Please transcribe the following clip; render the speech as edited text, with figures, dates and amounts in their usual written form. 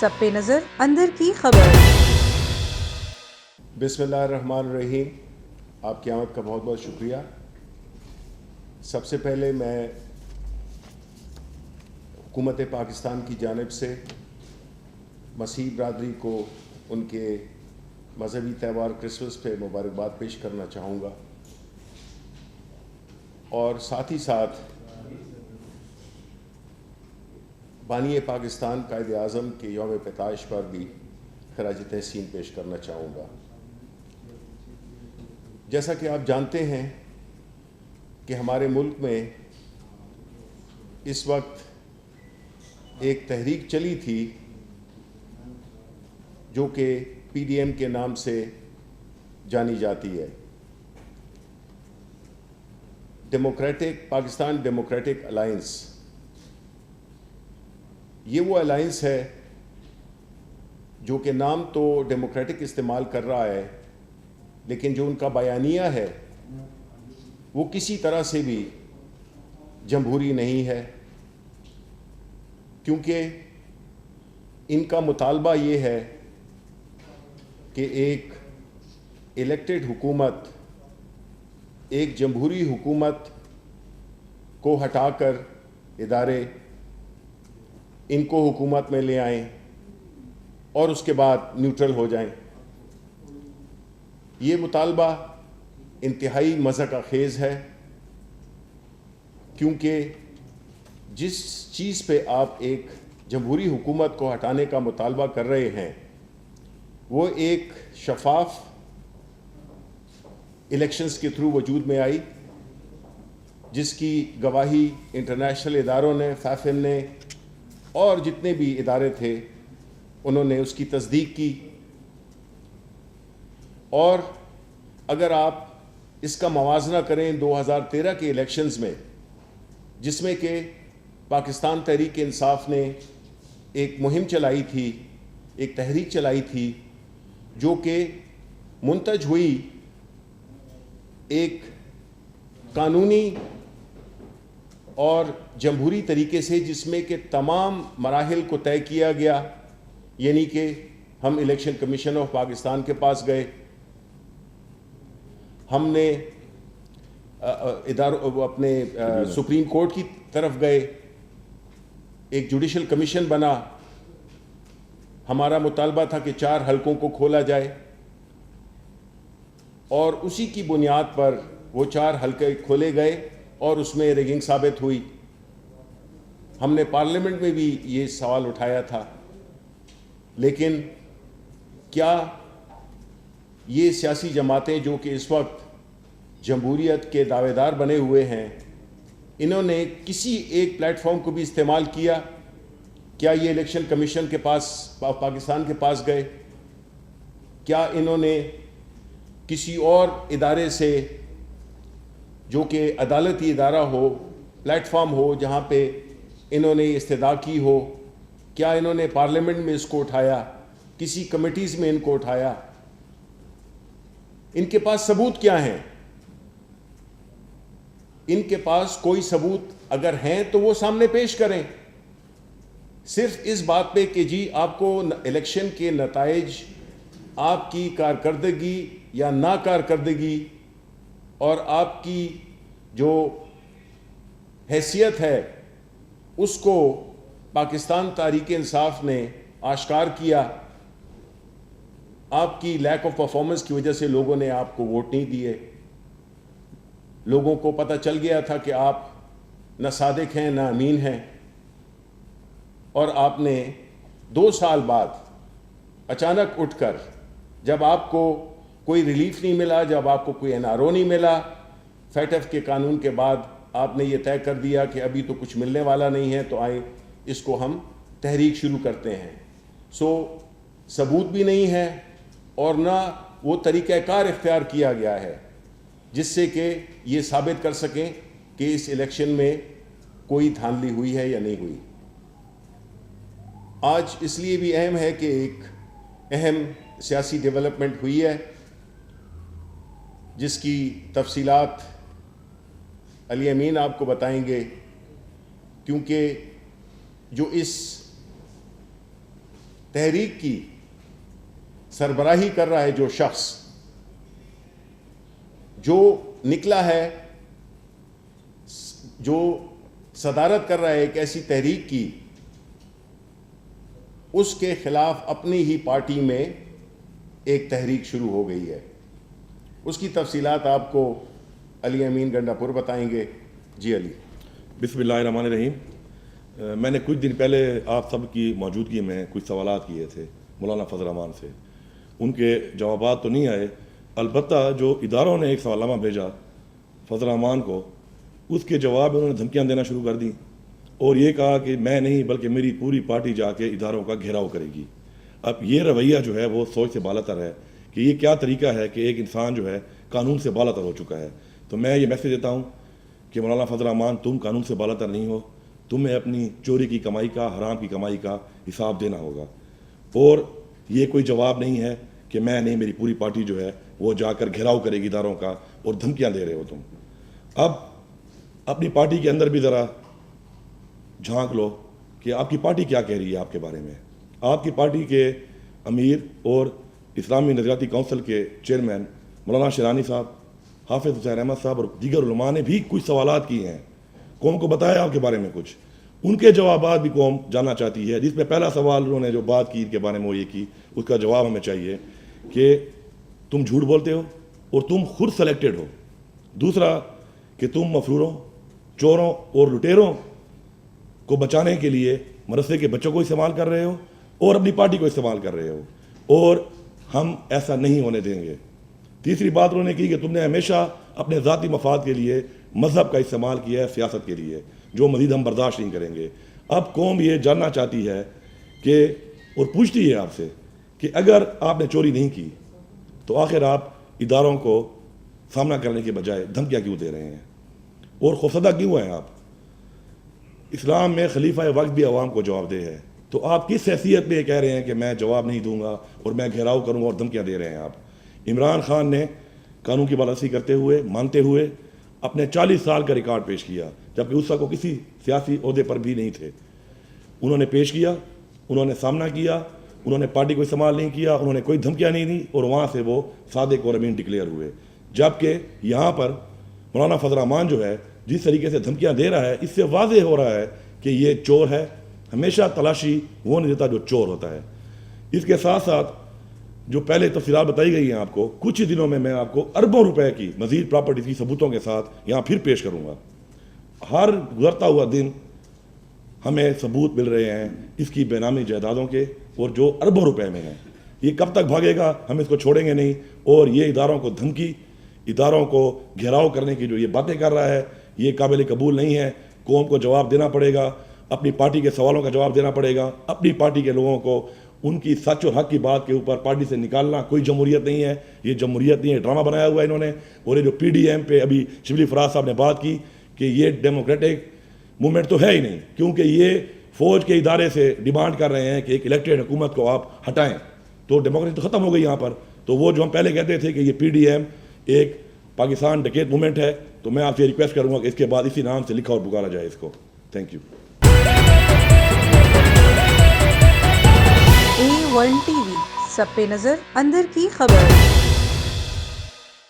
سب پہ نظر اندر کی خبر۔ بسم اللہ الرحمن الرحیم۔ آپ کی آمد کا بہت بہت شکریہ۔ سب سے پہلے میں حکومت پاکستان کی جانب سے مسیحی برادری کو ان کے مذہبی تہوار کرسمس پہ مبارکباد پیش کرنا چاہوں گا، اور ساتھ ہی ساتھ بانی پاکستان قائد اعظم کے یوم پیدائش پر بھی خراج تحسین پیش کرنا چاہوں گا۔ جیسا کہ آپ جانتے ہیں کہ ہمارے ملک میں اس وقت ایک تحریک چلی تھی جو کہ پی ڈی ایم کے نام سے جانی جاتی ہے، پاکستان ڈیموکریٹک الائنس۔ یہ وہ الائنس ہے جو کہ نام تو ڈیموکریٹک استعمال کر رہا ہے، لیکن جو ان کا بیانیہ ہے وہ کسی طرح سے بھی جمہوری نہیں ہے، کیونکہ ان کا مطالبہ یہ ہے کہ ایک الیکٹڈ حکومت، ایک جمہوری حکومت کو ہٹا کر ادارے ان کو حکومت میں لے آئیں اور اس کے بعد نیوٹرل ہو جائیں۔ یہ مطالبہ انتہائی مضحکہ خیز ہے، کیونکہ جس چیز پہ آپ ایک جمہوری حکومت کو ہٹانے کا مطالبہ کر رہے ہیں وہ ایک شفاف الیکشنز کے تھرو وجود میں آئی، جس کی گواہی انٹرنیشنل اداروں نے، فیفن نے اور جتنے بھی ادارے تھے انہوں نے اس کی تصدیق کی۔ اور اگر آپ اس کا موازنہ کریں 2013 کے الیکشنز میں، جس میں کہ پاکستان تحریک انصاف نے ایک مہم چلائی تھی، ایک تحریک چلائی تھی جو کہ منتج ہوئی ایک قانونی اور جمہوری طریقے سے، جس میں کہ تمام مراحل کو طے کیا گیا، یعنی کہ ہم الیکشن کمیشن آف پاکستان کے پاس گئے، ہم نے اپنے سپریم کورٹ کی طرف گئے، ایک جوڈیشل کمیشن بنا، ہمارا مطالبہ تھا کہ 4 حلقوں کو کھولا جائے، اور اسی کی بنیاد پر وہ 4 حلقے کھولے گئے اور اس میں ریگنگ ثابت ہوئی۔ ہم نے پارلیمنٹ میں بھی یہ سوال اٹھایا تھا، لیکن کیا یہ سیاسی جماعتیں جو کہ اس وقت جمہوریت کے دعوے دار بنے ہوئے ہیں، انہوں نے کسی ایک پلیٹ فارم کو بھی استعمال کیا؟ کیا یہ الیکشن کمیشن کے پاس، پاکستان کے پاس گئے؟ کیا انہوں نے کسی اور ادارے سے جو کہ عدالتی ادارہ ہو، پلیٹ فارم ہو، جہاں پہ انہوں نے استدعا کی ہو، کیا انہوں نے پارلیمنٹ میں اس کو اٹھایا، کسی کمیٹیز میں ان کو اٹھایا؟ ان کے پاس ثبوت کیا ہیں؟ ان کے پاس کوئی ثبوت اگر ہیں تو وہ سامنے پیش کریں۔ صرف اس بات پہ کہ جی آپ کو الیکشن کے نتائج، آپ کی کارکردگی یا ناکارکردگی اور آپ کی جو حیثیت ہے اس کو پاکستان تحریک انصاف نے آشکار کیا، آپ کی لیک آف پرفارمنس کی وجہ سے لوگوں نے آپ کو ووٹ نہیں دیے، لوگوں کو پتہ چل گیا تھا کہ آپ نہ صادق ہیں نہ امین ہیں، اور آپ نے 2 سال بعد اچانک اٹھ کر، جب آپ کو کوئی ریلیف نہیں ملا، جب آپ کو کوئی این آر او نہیں ملا، فیٹ ایف کے قانون کے بعد آپ نے یہ طے کر دیا کہ ابھی تو کچھ ملنے والا نہیں ہے، تو آئیں اس کو ہم تحریک شروع کرتے ہیں۔ ثبوت بھی نہیں ہے اور نہ وہ طریقہ کار اختیار کیا گیا ہے جس سے کہ یہ ثابت کر سکیں کہ اس الیکشن میں کوئی دھاندلی ہوئی ہے یا نہیں ہوئی۔ آج اس لیے بھی اہم ہے کہ ایک اہم سیاسی ڈیولپمنٹ ہوئی ہے جس کی تفصیلات علی امین آپ کو بتائیں گے، کیونکہ جو اس تحریک کی سربراہی کر رہا ہے جو شخص، جو نکلا ہے، جو صدارت کر رہا ہے ایک ایسی تحریک کی، اس کے خلاف اپنی ہی پارٹی میں ایک تحریک شروع ہو گئی ہے۔ اس کی تفصیلات آپ کو علی امین گنڈا پور بتائیں گے۔ جی علی۔ بسم اللہ الرحمن الرحیم۔ میں نے کچھ دن پہلے آپ سب کی موجودگی میں کچھ سوالات کیے تھے مولانا فضل الرحمان سے، ان کے جوابات تو نہیں آئے، البتہ جو اداروں نے ایک سوالنامہ بھیجا فضل الرحمان کو، اس کے جواب میں انہوں نے دھمکیاں دینا شروع کر دیں اور یہ کہا کہ میں نہیں بلکہ میری پوری پارٹی جا کے اداروں کا گھیراؤ کرے گی۔ اب یہ رویہ جو ہے وہ سوچ سے بالاتر ہے کہ یہ کیا طریقہ ہے کہ ایک انسان جو ہے قانون سے بالاتر ہو چکا ہے۔ تو میں یہ میسیج دیتا ہوں کہ مولانا فضل الرحمان، تم قانون سے بالاتر نہیں ہو، تمہیں اپنی چوری کی کمائی کا، حرام کی کمائی کا حساب دینا ہوگا، اور یہ کوئی جواب نہیں ہے کہ میں نہیں، میری پوری پارٹی جو ہے وہ جا کر گھیراؤ کرے گی اداروں کا، اور دھمکیاں دے رہے ہو تم۔ اب اپنی پارٹی کے اندر بھی ذرا جھانک لو کہ آپ کی پارٹی کیا کہہ رہی ہے آپ کے بارے میں۔ آپ کی پارٹی کے امیر اور اسلامی نظریاتی کونسل کے چیئرمین مولانا شیرانی صاحب، حافظ حسین احمد صاحب اور دیگر علماء نے بھی کچھ سوالات کیے ہیں، قوم کو بتایا آپ کے بارے میں کچھ، ان کے جوابات بھی قوم جاننا چاہتی ہے۔ جس میں پہلا سوال انہوں نے جو بات کی کے بارے میں وہ یہ کی، اس کا جواب ہمیں چاہیے کہ تم جھوٹ بولتے ہو اور تم خود سلیکٹڈ ہو۔ دوسرا کہ تم مفروروں، چوروں اور لٹیروں کو بچانے کے لیے مدرسے کے بچوں کو استعمال کر رہے ہو اور اپنی پارٹی کو استعمال کر رہے ہو، اور ہم ایسا نہیں ہونے دیں گے۔ تیسری بات انہوں نے کی کہ تم نے ہمیشہ اپنے ذاتی مفاد کے لیے مذہب کا استعمال کیا ہے سیاست کے لیے، جو مزید ہم برداشت نہیں کریں گے۔ اب قوم یہ جاننا چاہتی ہے کہ، اور پوچھتی ہے آپ سے کہ اگر آپ نے چوری نہیں کی تو آخر آپ اداروں کو سامنا کرنے کے بجائے دھمکیاں کیوں دے رہے ہیں اور خوفزدہ کیوں ہیں آپ؟ اسلام میں خلیفہ وقت بھی عوام کو جواب دہ ہے، تو آپ کس حیثیت میں یہ کہہ رہے ہیں کہ میں جواب نہیں دوں گا اور میں گھیراؤ کروں گا اور دھمکیاں دے رہے ہیں آپ؟ عمران خان نے قانون کی بالادستی کرتے ہوئے، مانتے ہوئے اپنے 40 سال کا ریکارڈ پیش کیا، جبکہ اس وقت وہ کسی سیاسی عہدے پر بھی نہیں تھے۔ انہوں نے پیش کیا، انہوں نے سامنا کیا، انہوں نے پارٹی کو استعمال نہیں کیا، انہوں نے کوئی دھمکیاں نہیں دی، اور وہاں سے وہ صادق اور امین ڈکلیئر ہوئے۔ جبکہ یہاں پر مولانا فضل الرحمان جو ہے جس طریقے سے دھمکیاں دے رہا ہے، اس سے واضح ہو رہا ہے کہ یہ چور ہے۔ ہمیشہ تلاشی وہ نہیں دیتا جو چور ہوتا ہے۔ اس کے ساتھ ساتھ جو پہلے تفصیلات بتائی گئی ہیں آپ کو، کچھ ہی دنوں میں آپ کو اربوں روپے کی مزید پراپرٹی کی ثبوتوں کے ساتھ یہاں پھر پیش کروں گا۔ ہر گزرتا ہوا دن ہمیں ثبوت مل رہے ہیں اس کی بے نامی جائیدادوں کے، اور جو اربوں روپے میں ہیں۔ یہ کب تک بھاگے گا؟ ہم اس کو چھوڑیں گے نہیں، اور یہ اداروں کو دھمکی، اداروں کو گھیراؤ کرنے کی جو یہ باتیں کر رہا ہے، یہ قابل قبول نہیں ہے۔ قوم کو جواب دینا پڑے گا، اپنی پارٹی کے سوالوں کا جواب دینا پڑے گا، اپنی پارٹی کے لوگوں کو ان کی سچ اور حق کی بات کے اوپر پارٹی سے نکالنا کوئی جمہوریت نہیں ہے۔ یہ جمہوریت نہیں ہے، ڈرامہ بنایا ہوا ہے انہوں نے۔ اور یہ جو پی ڈی ایم پہ ابھی شبلی فراز صاحب نے بات کی کہ یہ ڈیموکریٹک موومنٹ تو ہے ہی نہیں، کیونکہ یہ فوج کے ادارے سے ڈیمانڈ کر رہے ہیں کہ ایک الیکٹڈ حکومت کو آپ ہٹائیں، تو ڈیموکریسی تو ختم ہو گئی یہاں پر۔ تو وہ جو ہم پہلے کہتے تھے کہ یہ پی ڈی ایم ایک پاکستان ڈکیت موومنٹ ہے، تو میں آپ سے ریکویسٹ کروں گا کہ اس کے بعد اسی نام سے لکھا اور پکارا جائے اس کو۔ Thank you. A1 TV، سب پہ نظر، اندر کی خبر۔